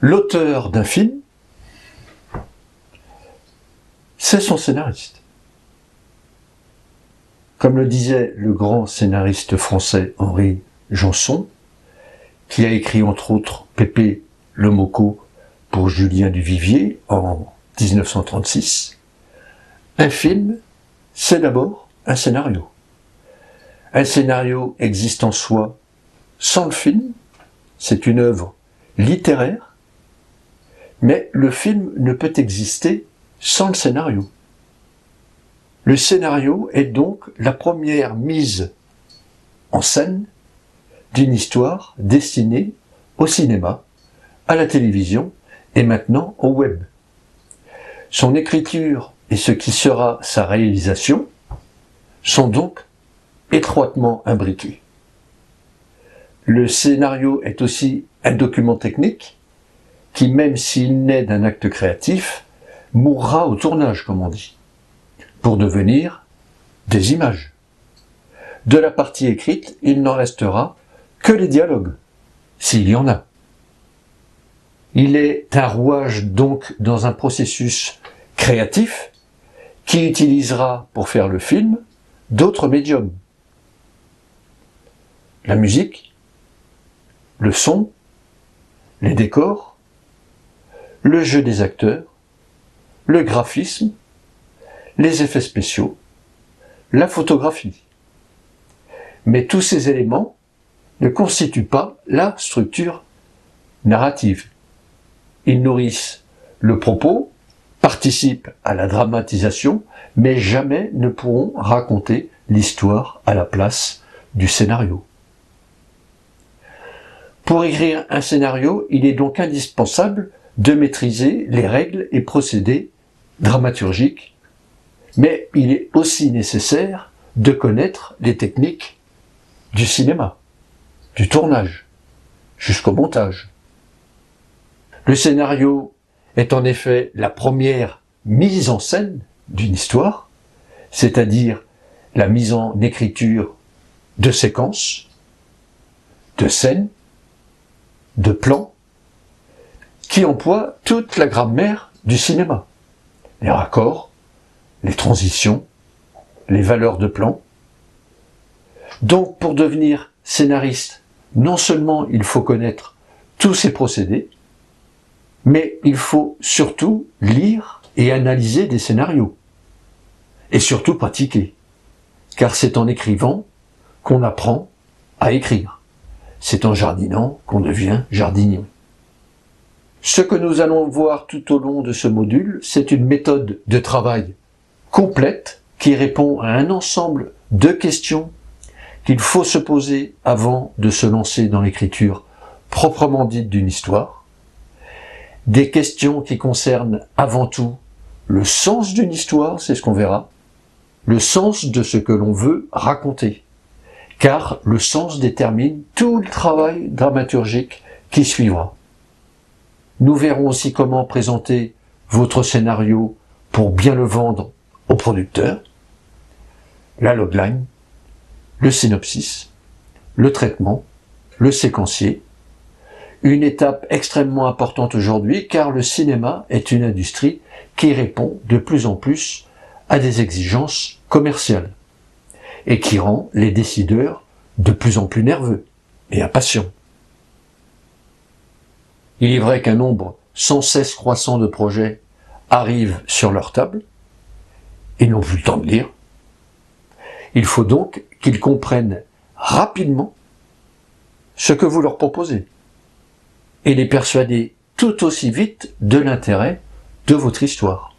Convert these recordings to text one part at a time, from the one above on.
L'auteur d'un film, c'est son scénariste. Comme le disait le grand scénariste français Henri Janson, qui a écrit entre autres Pépé le Mocco pour Julien Duvivier en 1936, un film, c'est d'abord un scénario. Un scénario existe en soi sans le film, c'est une œuvre littéraire, mais le film ne peut exister sans le scénario. Le scénario est donc la première mise en scène d'une histoire destinée au cinéma, à la télévision et maintenant au web. Son écriture et ce qui sera sa réalisation sont donc étroitement imbriqués. Le scénario est aussi un document technique qui, même s'il naît d'un acte créatif, mourra au tournage, comme on dit, pour devenir des images. De la partie écrite, il n'en restera que les dialogues, s'il y en a. Il est un rouage donc dans un processus créatif qui utilisera pour faire le film d'autres médiums. La musique, le son, les décors, le jeu des acteurs, le graphisme, les effets spéciaux, la photographie. Mais tous ces éléments ne constituent pas la structure narrative. Ils nourrissent le propos, participent à la dramatisation, mais jamais ne pourront raconter l'histoire à la place du scénario. Pour écrire un scénario, il est donc indispensable de maîtriser les règles et procédés dramaturgiques, mais il est aussi nécessaire de connaître les techniques du cinéma, du tournage, jusqu'au montage. Le scénario est en effet la première mise en scène d'une histoire, c'est-à-dire la mise en écriture de séquences, de scènes, de plans, qui emploient toute la grammaire du cinéma. Les raccords, les transitions, les valeurs de plan. Donc, pour devenir scénariste, non seulement il faut connaître tous ces procédés, mais il faut surtout lire et analyser des scénarios. Et surtout pratiquer. Car c'est en écrivant qu'on apprend à écrire. C'est en jardinant qu'on devient jardinier. Ce que nous allons voir tout au long de ce module, c'est une méthode de travail complète qui répond à un ensemble de questions qu'il faut se poser avant de se lancer dans l'écriture proprement dite d'une histoire. Des questions qui concernent avant tout le sens d'une histoire, c'est ce qu'on verra, le sens de ce que l'on veut raconter, car le sens détermine tout le travail dramaturgique qui suivra. Nous verrons aussi comment présenter votre scénario pour bien le vendre au producteur, la logline, le synopsis, le traitement, le séquencier. Une étape extrêmement importante aujourd'hui car le cinéma est une industrie qui répond de plus en plus à des exigences commerciales et qui rend les décideurs de plus en plus nerveux et impatients. Il est vrai qu'un nombre sans cesse croissant de projets arrivent sur leur table et n'ont plus le temps de lire. Il faut donc qu'ils comprennent rapidement ce que vous leur proposez et les persuader tout aussi vite de l'intérêt de votre histoire.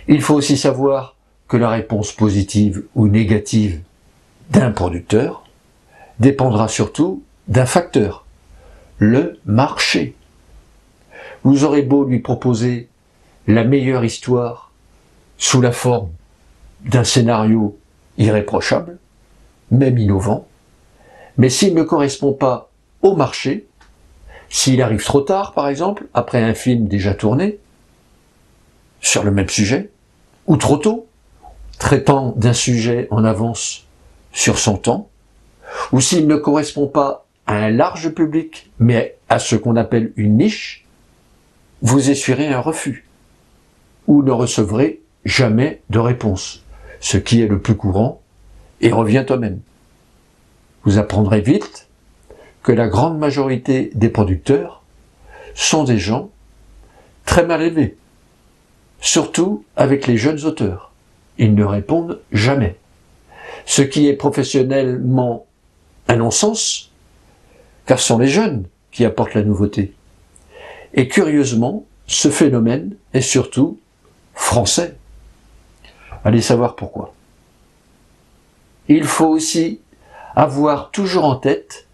Il faut aussi savoir que la réponse positive ou négative d'un producteur dépendra surtout d'un facteur, le marché. Vous aurez beau lui proposer la meilleure histoire sous la forme d'un scénario irréprochable, même innovant, mais s'il ne correspond pas au marché, s'il arrive trop tard, par exemple, après un film déjà tourné, sur le même sujet, ou trop tôt, traitant d'un sujet en avance sur son temps, ou s'il ne correspond pas à un large public, mais à ce qu'on appelle une niche, vous essuierez un refus, ou ne recevrez jamais de réponse, ce qui est le plus courant, et revient au même. Vous apprendrez vite que la grande majorité des producteurs sont des gens très mal élevés, surtout avec les jeunes auteurs. Ils ne répondent jamais. Ce qui est professionnellement un non-sens, car ce sont les jeunes qui apportent la nouveauté. Et curieusement, ce phénomène est surtout français. Allez savoir pourquoi. Il faut aussi avoir toujours en tête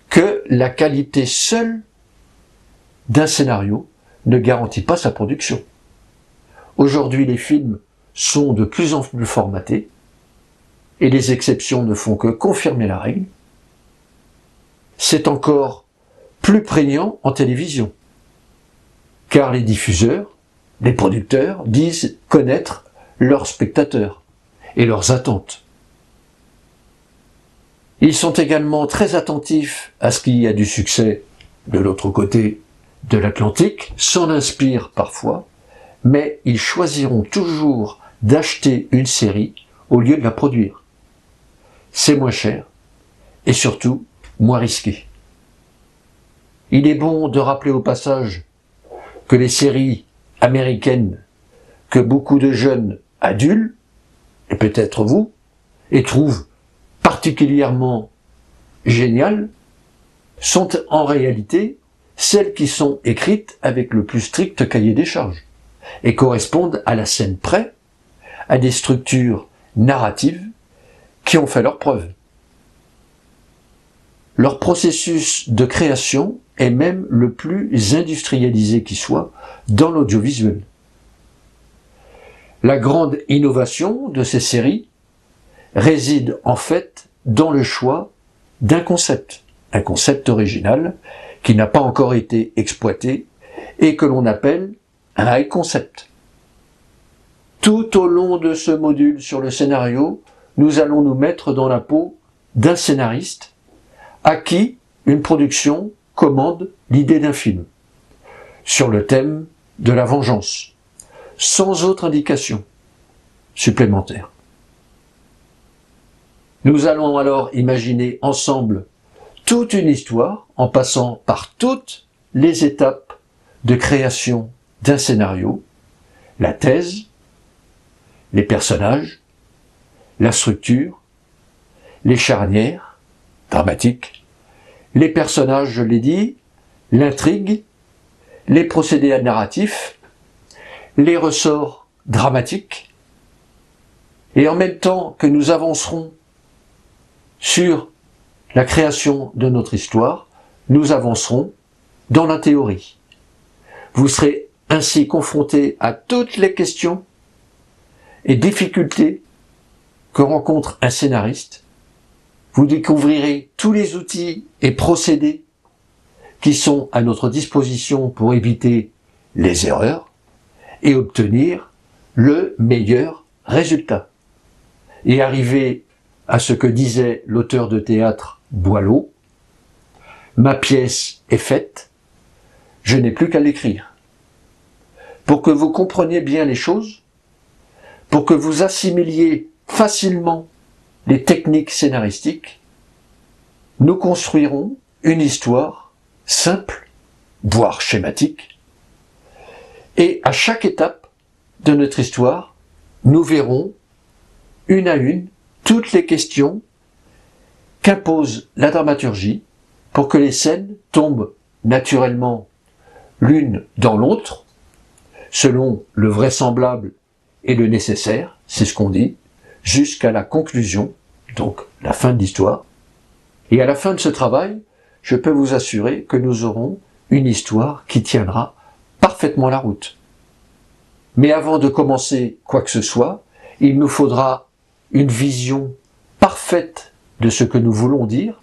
que la qualité seule d'un scénario ne garantit pas sa production. Aujourd'hui, les films sont de plus en plus formatés et les exceptions ne font que confirmer la règle. C'est encore plus prégnant en télévision, car les diffuseurs, les producteurs disent connaître leurs spectateurs et leurs attentes. Ils sont également très attentifs à ce qu'il y a du succès de l'autre côté de l'Atlantique, s'en inspirent parfois, mais ils choisiront toujours d'acheter une série au lieu de la produire. C'est moins cher et surtout moins risqué. Il est bon de rappeler au passage que les séries américaines que beaucoup de jeunes adultes, et peut-être vous, et trouvent particulièrement géniales, sont en réalité celles qui sont écrites avec le plus strict cahier des charges et correspondent à la scène près à des structures narratives qui ont fait leurs preuves. Leur processus de création est même le plus industrialisé qui soit dans l'audiovisuel. La grande innovation de ces séries réside en fait dans le choix d'un concept, un concept original qui n'a pas encore été exploité et que l'on appelle un high concept. Tout au long de ce module sur le scénario, nous allons nous mettre dans la peau d'un scénariste à qui une production commande l'idée d'un film sur le thème de la vengeance, sans autre indication supplémentaire. Nous allons alors imaginer ensemble toute une histoire en passant par toutes les étapes de création d'un scénario, la thèse, les personnages, la structure, les charnières dramatiques, les personnages, je l'ai dit, l'intrigue, les procédés narratifs, les ressorts dramatiques, et en même temps que nous avancerons sur la création de notre histoire, nous avancerons dans la théorie. Vous serez ainsi confrontés à toutes les questions et difficultés que rencontre un scénariste. Vous découvrirez tous les outils et procédés qui sont à notre disposition pour éviter les erreurs et obtenir le meilleur résultat. Et arriver à ce que disait l'auteur de théâtre Boileau, « Ma pièce est faite, je n'ai plus qu'à l'écrire ». Pour que vous compreniez bien les choses, pour que vous assimiliez facilement les techniques scénaristiques, nous construirons une histoire simple, voire schématique, et à chaque étape de notre histoire, nous verrons une à une toutes les questions qu'impose la dramaturgie pour que les scènes tombent naturellement l'une dans l'autre, selon le vraisemblable et le nécessaire, c'est ce qu'on dit, jusqu'à la conclusion, donc la fin de l'histoire. Et à la fin de ce travail, je peux vous assurer que nous aurons une histoire qui tiendra parfaitement la route. Mais avant de commencer quoi que ce soit, il nous faudra une vision parfaite de ce que nous voulons dire,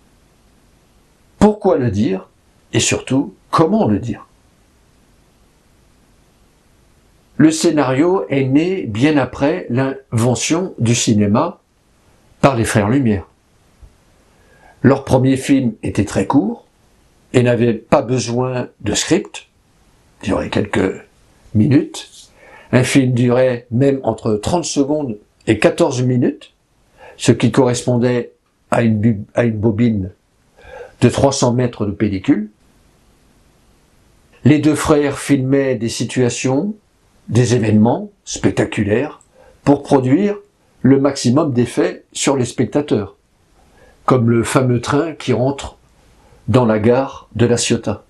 pourquoi le dire, et surtout, comment le dire. Le scénario est né bien après l'invention du cinéma par les frères Lumière. Leur premier film était très court, et n'avait pas besoin de script, durait quelques minutes. Un film durait même entre 30 secondes et 14 minutes, ce qui correspondait à une bobine de 300 mètres de pellicule. Les deux frères filmaient des situations, des événements spectaculaires pour produire le maximum d'effets sur les spectateurs, comme le fameux train qui rentre dans la gare de La Ciotat.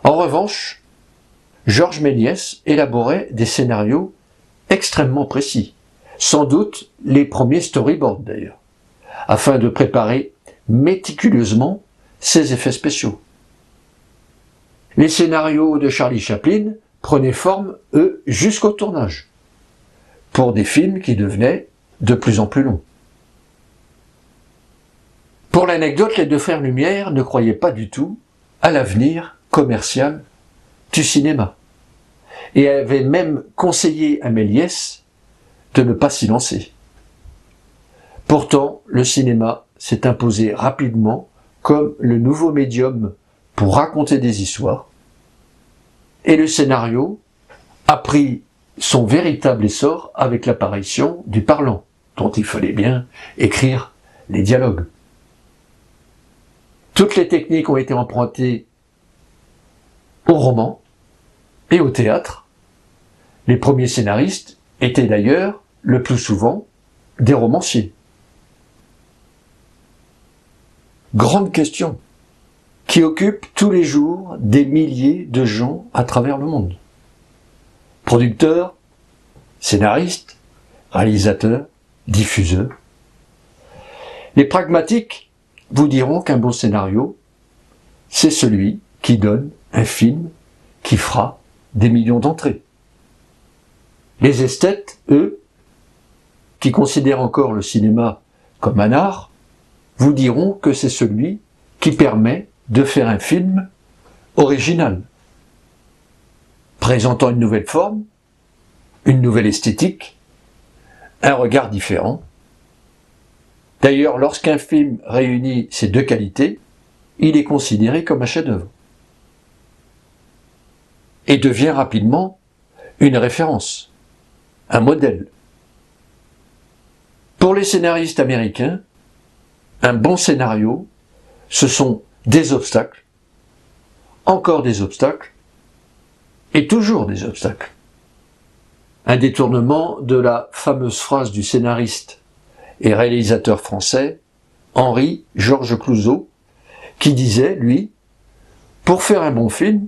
En revanche, Georges Méliès élaborait des scénarios extrêmement précis, sans doute les premiers storyboards d'ailleurs, afin de préparer méticuleusement ses effets spéciaux. Les scénarios de Charlie Chaplin prenaient forme, eux, jusqu'au tournage, pour des films qui devenaient de plus en plus longs. Pour l'anecdote, les deux frères Lumière ne croyaient pas du tout à l'avenir commercial du cinéma et avaient même conseillé à Méliès de ne pas s'y lancer. Pourtant, le cinéma s'est imposé rapidement comme le nouveau médium pour raconter des histoires, et le scénario a pris son véritable essor avec l'apparition du parlant, dont il fallait bien écrire les dialogues. Toutes les techniques ont été empruntées au roman et au théâtre. Les premiers scénaristes étaient d'ailleurs, le plus souvent, des romanciers. Grande question qui occupe tous les jours des milliers de gens à travers le monde. Producteurs, scénaristes, réalisateurs, diffuseurs. Les pragmatiques vous diront qu'un bon scénario, c'est celui qui donne un film qui fera des millions d'entrées. Les esthètes, eux, qui considèrent encore le cinéma comme un art, vous diront que c'est celui qui permet de faire un film original, présentant une nouvelle forme, une nouvelle esthétique, un regard différent. D'ailleurs, lorsqu'un film réunit ces deux qualités, il est considéré comme un chef-d'œuvre et devient rapidement une référence, un modèle. Pour les scénaristes américains, un bon scénario, ce sont des obstacles, encore des obstacles, et toujours des obstacles. Un détournement de la fameuse phrase du scénariste et réalisateur français Henri-Georges Clouzot, qui disait, lui, « Pour faire un bon film,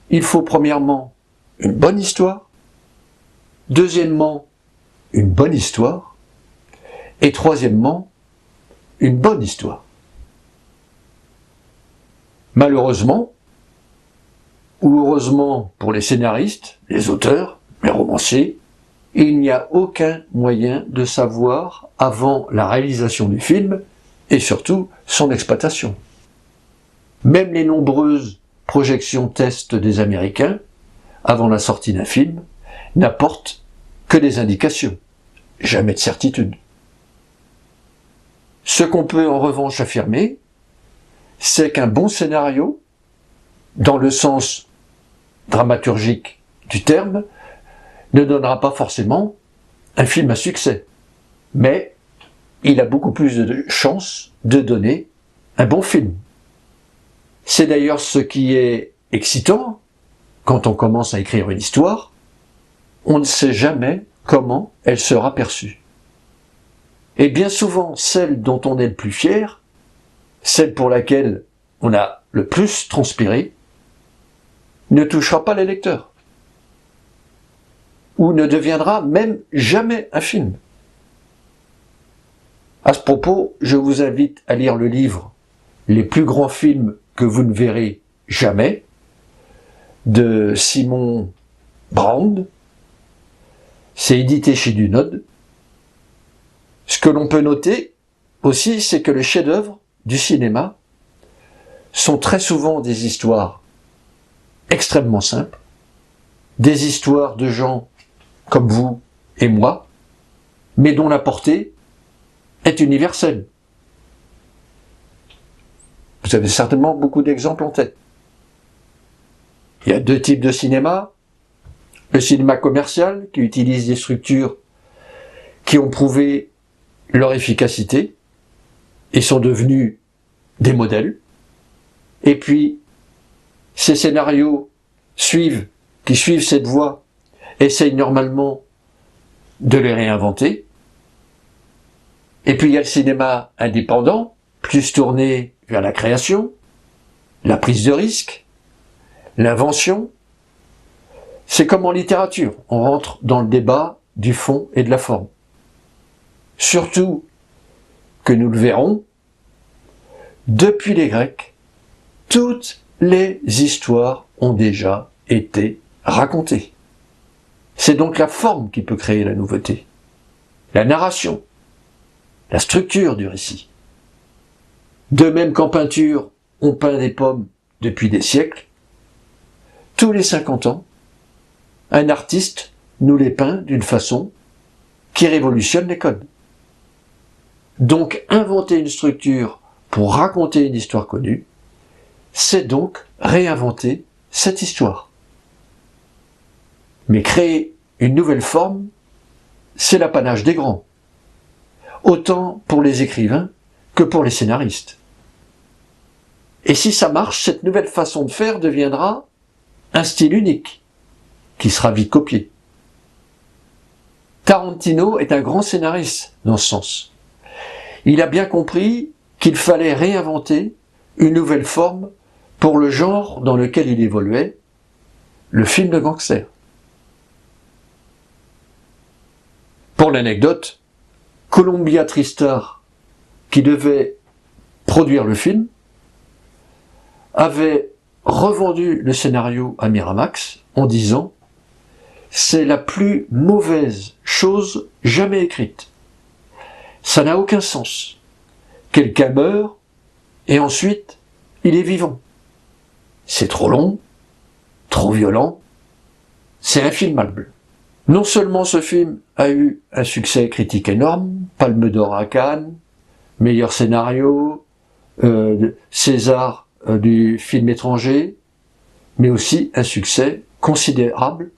il faut premièrement une bonne histoire, deuxièmement, une bonne histoire, et troisièmement, une bonne histoire. » Malheureusement, ou heureusement pour les scénaristes, les auteurs, les romanciers, il n'y a aucun moyen de savoir avant la réalisation du film et surtout son exploitation. Même les nombreuses projections tests des Américains, avant la sortie d'un film, n'apportent que des indications, jamais de certitude. Ce qu'on peut en revanche affirmer, c'est qu'un bon scénario, dans le sens dramaturgique du terme, ne donnera pas forcément un film à succès, mais il a beaucoup plus de chances de donner un bon film. C'est d'ailleurs ce qui est excitant quand on commence à écrire une histoire, on ne sait jamais comment elle sera perçue. Et bien souvent, celle dont on est le plus fier, celle pour laquelle on a le plus transpiré, ne touchera pas les lecteurs. Ou ne deviendra même jamais un film. À ce propos, je vous invite à lire le livre « Les plus grands films que vous ne verrez jamais » de Simon Brand. C'est édité chez Dunod. Ce que l'on peut noter aussi, c'est que les chefs-d'œuvre du cinéma sont très souvent des histoires extrêmement simples, des histoires de gens comme vous et moi, mais dont la portée est universelle. Vous avez certainement beaucoup d'exemples en tête. Il y a deux types de cinéma. Le cinéma commercial, qui utilise des structures qui ont prouvé leur efficacité et sont devenus des modèles. Et puis, ces scénarios qui suivent cette voie, essayent normalement de les réinventer. Et puis il y a le cinéma indépendant, plus tourné vers la création, la prise de risque, l'invention. C'est comme en littérature, on rentre dans le débat du fond et de la forme. Surtout que nous le verrons, depuis les Grecs, toutes les histoires ont déjà été racontées. C'est donc la forme qui peut créer la nouveauté, la narration, la structure du récit. De même qu'en peinture, on peint des pommes depuis des siècles, tous les 50 ans, un artiste nous les peint d'une façon qui révolutionne les codes. Donc inventer une structure pour raconter une histoire connue, c'est donc réinventer cette histoire. Mais créer une nouvelle forme, c'est l'apanage des grands, autant pour les écrivains que pour les scénaristes. Et si ça marche, cette nouvelle façon de faire deviendra un style unique, qui sera vite copié. Tarantino est un grand scénariste dans ce sens. Il a bien compris qu'il fallait réinventer une nouvelle forme pour le genre dans lequel il évoluait, le film de gangster. Pour l'anecdote, Columbia TriStar, qui devait produire le film, avait revendu le scénario à Miramax en disant « C'est la plus mauvaise chose jamais écrite. Ça n'a aucun sens. Quelqu'un meurt et ensuite il est vivant. C'est trop long, trop violent, c'est infilmable. » Non seulement ce film a eu un succès critique énorme, Palme d'Or à Cannes, meilleur scénario, César du film étranger, mais aussi un succès considérable,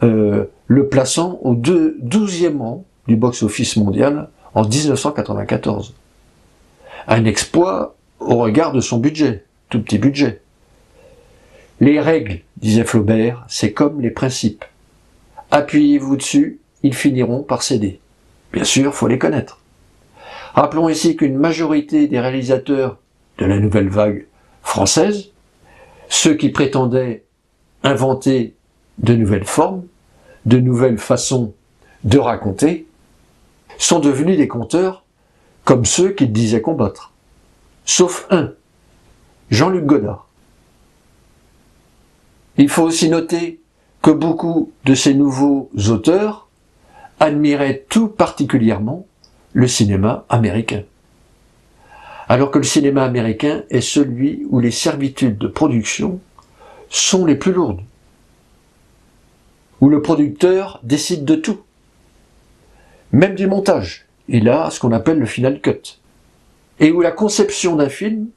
le plaçant au 12e rang du box-office mondial en 1994. Un exploit au regard de son budget, tout petit budget. Les règles, disait Flaubert, c'est comme les principes. Appuyez-vous dessus, ils finiront par céder. Bien sûr, faut les connaître. Rappelons ici qu'une majorité des réalisateurs de la nouvelle vague française, ceux qui prétendaient inventer de nouvelles formes, de nouvelles façons de raconter, sont devenus des conteurs comme ceux qu'ils disaient combattre. Sauf un, Jean-Luc Godard. Il faut aussi noter que beaucoup de ces nouveaux auteurs admiraient tout particulièrement le cinéma américain. Alors que le cinéma américain est celui où les servitudes de production sont les plus lourdes, où le producteur décide de tout, même du montage. Il a ce qu'on appelle le final cut, et où la conception d'un film,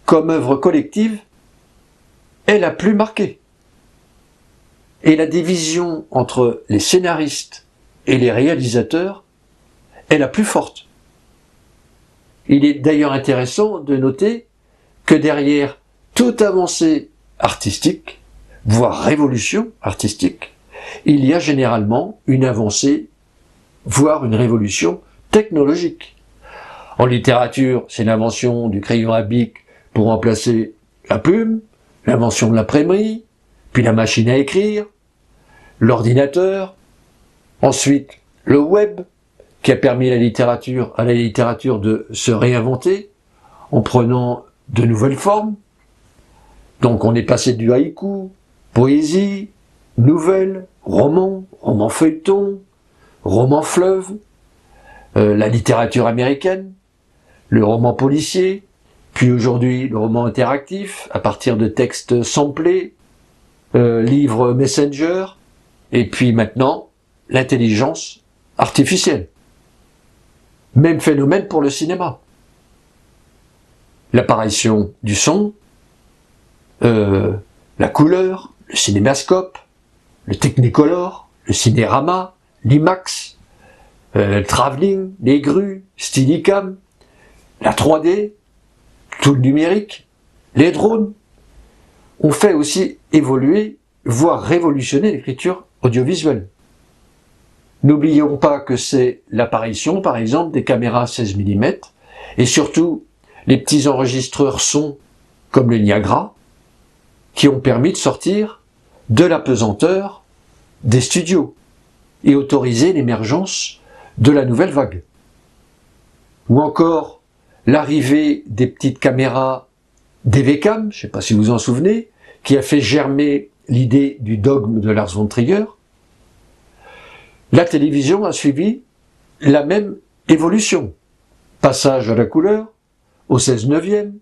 comme œuvre collective, est la plus marquée. Et la division entre les scénaristes et les réalisateurs est la plus forte. Il est d'ailleurs intéressant de noter que derrière toute avancée artistique, voire révolution artistique, il y a généralement une avancée, voire une révolution technologique. En littérature, c'est l'invention du crayon à bic pour remplacer la plume, l'invention de l'imprimerie, puis la machine à écrire, l'ordinateur, ensuite le web, qui a permis à la littérature de se réinventer en prenant de nouvelles formes. Donc on est passé du haïku, poésie, nouvelle, roman, roman feuilleton, roman fleuve, la littérature américaine, le roman policier, puis aujourd'hui le roman interactif à partir de textes samplés, livres Messenger, et puis maintenant l'intelligence artificielle. Même phénomène pour le cinéma. l'apparition du son, la couleur, le cinémascope, le Technicolor, le Cinérama, l'IMAX, le travelling, les grues, Steadicam, la 3D, tout le numérique, les drones, ont fait aussi évoluer, voire révolutionner l'écriture audiovisuelle. N'oublions pas que c'est l'apparition, par exemple, des caméras 16 mm, et surtout les petits enregistreurs son comme le Niagara, qui ont permis de sortir de la pesanteur des studios et autoriser l'émergence de la nouvelle vague. Ou encore l'arrivée des petites caméras DV-Cam, je ne sais pas si vous en souvenez, qui a fait germer l'idée du dogme de Lars von Trier. La télévision a suivi la même évolution. Passage à la couleur, au 16/9,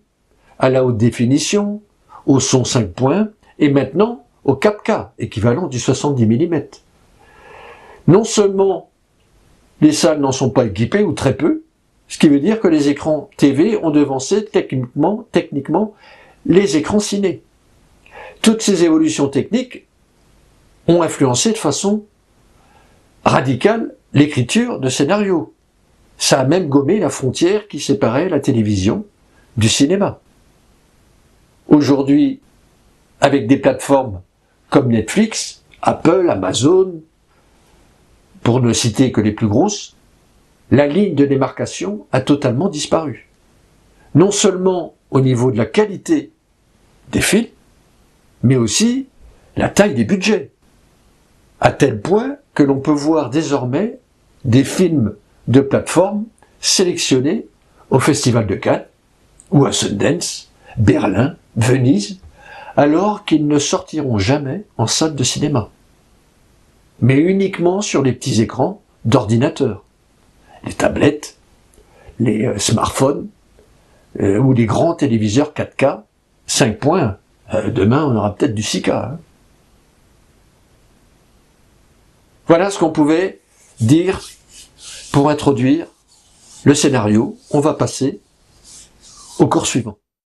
à la haute définition, au son 5 points, et maintenant au 4K, équivalent du 70 mm. Non seulement les salles n'en sont pas équipées, ou très peu, ce qui veut dire que les écrans TV ont devancé techniquement les écrans ciné. Toutes ces évolutions techniques ont influencé de façon radicale l'écriture de scénarios. Ça a même gommé la frontière qui séparait la télévision du cinéma. Aujourd'hui, avec des plateformes comme Netflix, Apple, Amazon, pour ne citer que les plus grosses, la ligne de démarcation a totalement disparu. Non seulement au niveau de la qualité des films, mais aussi la taille des budgets. À tel point que l'on peut voir désormais des films de plateforme sélectionnés au Festival de Cannes, ou à Sundance, Berlin, Venise, alors qu'ils ne sortiront jamais en salle de cinéma, mais uniquement sur les petits écrans d'ordinateur, les tablettes, les smartphones, ou les grands téléviseurs 4K, 5 points. Demain, on aura peut-être du 6K. Hein. Voilà ce qu'on pouvait dire pour introduire le scénario. On va passer au cours suivant.